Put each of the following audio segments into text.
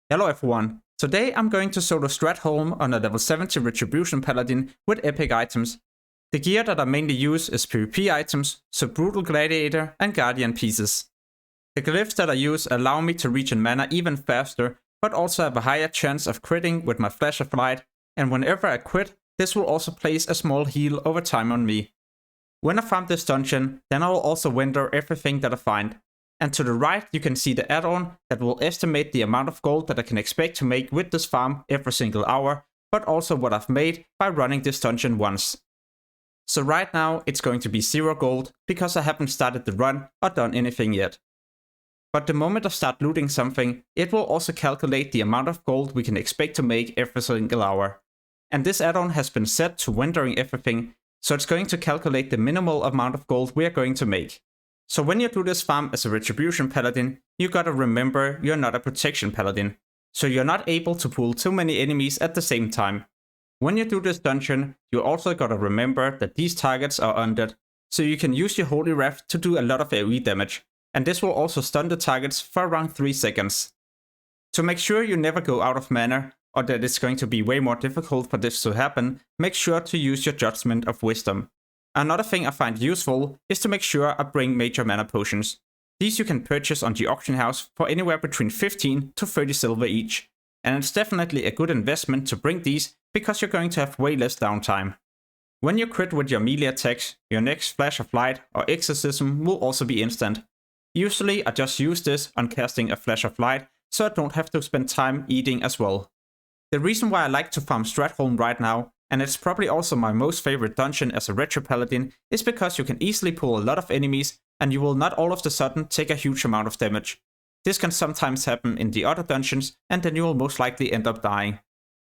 Hello everyone, today I'm going to solo Stratholme on a level 70 Retribution Paladin with epic items. The gear that I mainly use is PvP items, so Brutal Gladiator and Guardian pieces. The glyphs that I use allow me to regen mana even faster, but also have a higher chance of critting with my Flash of Light, and whenever I crit, this will also place a small heal over time on me. When I farm this dungeon, then I will also winter everything that I find. And to the right you can see the add-on that will estimate the amount of gold that I can expect to make with this farm every single hour, but also what I've made by running this dungeon once. So right now it's going to be 0 gold because I haven't started the run or done anything yet. But the moment I start looting something, it will also calculate the amount of gold we can expect to make every single hour. And this add-on has been set to wintering everything, so it's going to calculate the minimal amount of gold we are going to make. So when you do this farm as a Retribution Paladin, you gotta remember you're not a Protection Paladin, so you're not able to pull too many enemies at the same time. When you do this dungeon, you also gotta remember that these targets are undead, so you can use your Holy Wrath to do a lot of AoE damage, and this will also stun the targets for around 3 seconds. To make sure you never go out of mana, or that it's going to be way more difficult for this to happen, make sure to use your Judgment of Wisdom. Another thing I find useful is to make sure I bring major mana potions. These you can purchase on the auction house for anywhere between 15 to 30 silver each, and it's definitely a good investment to bring these because you're going to have way less downtime. When you crit with your melee attacks, your next Flash of Light or Exorcism will also be instant. Usually I just use this on casting a Flash of Light so I don't have to spend time eating as well. The reason why I like to farm Stratholme right now, and it's probably also my most favorite dungeon as a Retro Paladin, is because you can easily pull a lot of enemies and you will not all of a sudden take a huge amount of damage. This can sometimes happen in the other dungeons and then you will most likely end up dying.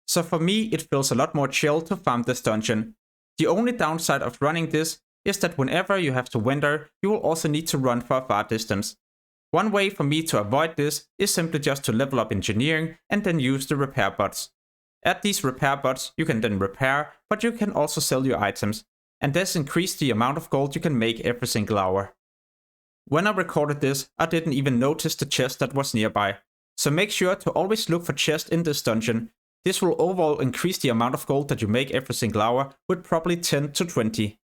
So for me it feels a lot more chill to farm this dungeon. The only downside of running this is that whenever you have to winter, you will also need to run for a far distance. One way for me to avoid this is simply just to level up engineering and then use the repair bots. At these repair bots, you can then repair, but you can also sell your items, and this increases the amount of gold you can make every single hour. When I recorded this, I didn't even notice the chest that was nearby, so make sure to always look for chests in this dungeon. This will overall increase the amount of gold that you make every single hour with probably 10 to 20.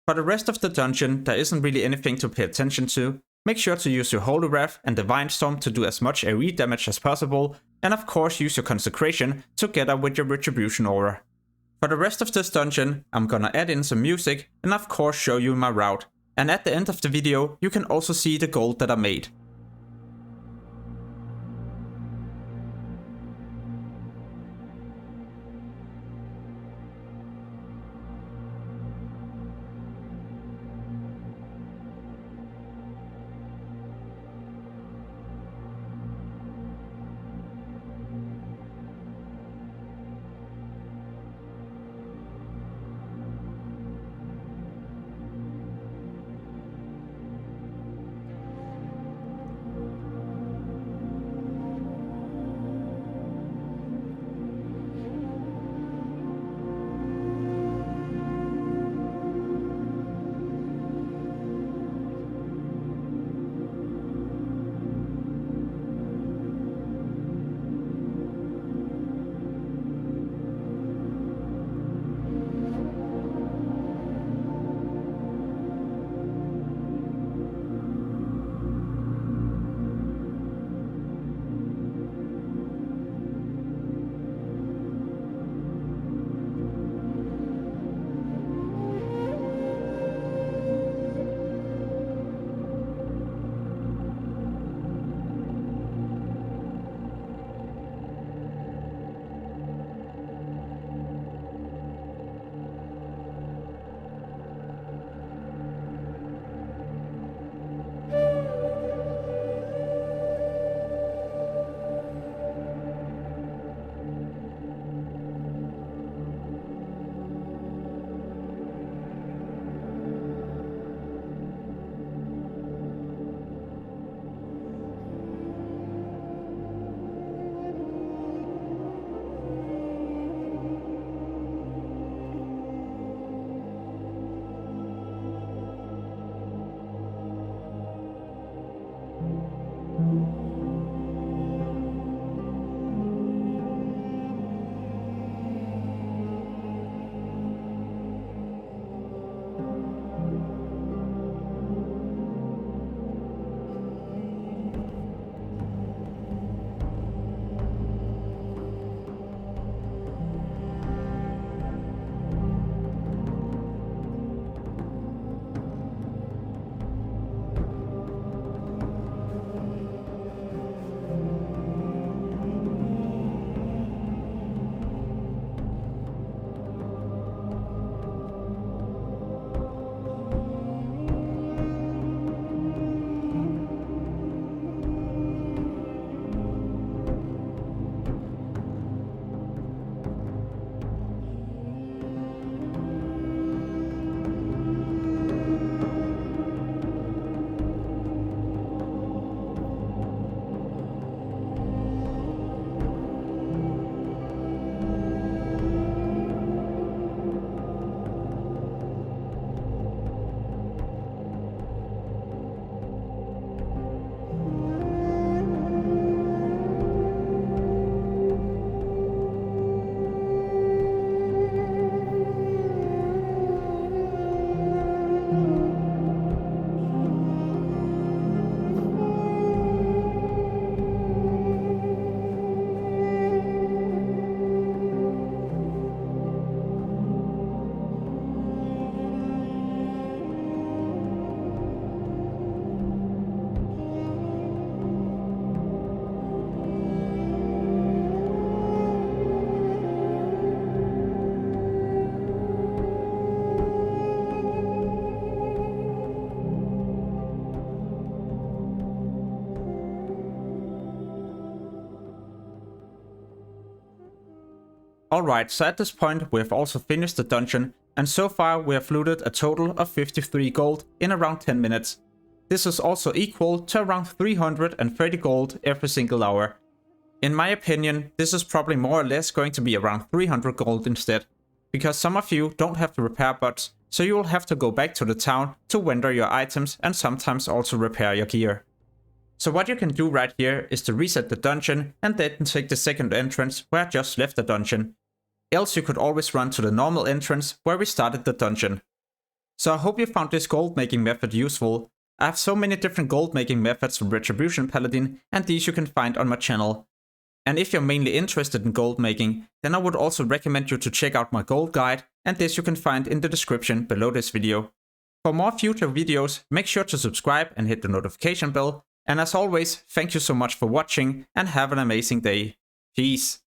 For the rest of the dungeon, there isn't really anything to pay attention to. Make sure to use your Holy Wrath and Divine Storm to do as much AoE damage as possible, and of course use your Consecration together with your Retribution Aura. For the rest of this dungeon, I'm gonna add in some music and of course show you my route, and at the end of the video you can also see the gold that I made. Alright, so at this point we have also finished the dungeon, and so far we have looted a total of 53 gold in around 10 minutes. This is also equal to around 330 gold every single hour. In my opinion, this is probably more or less going to be around 300 gold instead, because some of you don't have the repair bots, so you will have to go back to the town to vendor your items and sometimes also repair your gear. So what you can do right here is to reset the dungeon and then take the second entrance where I just left the dungeon. Else you could always run to the normal entrance where we started the dungeon. So I hope you found this gold making method useful. I have so many different gold making methods from Retribution Paladin, and these you can find on my channel. And if you're mainly interested in gold making, then I would also recommend you to check out my gold guide, and this you can find in the description below this video. For more future videos, make sure to subscribe and hit the notification bell. And as always, thank you so much for watching and have an amazing day. Peace.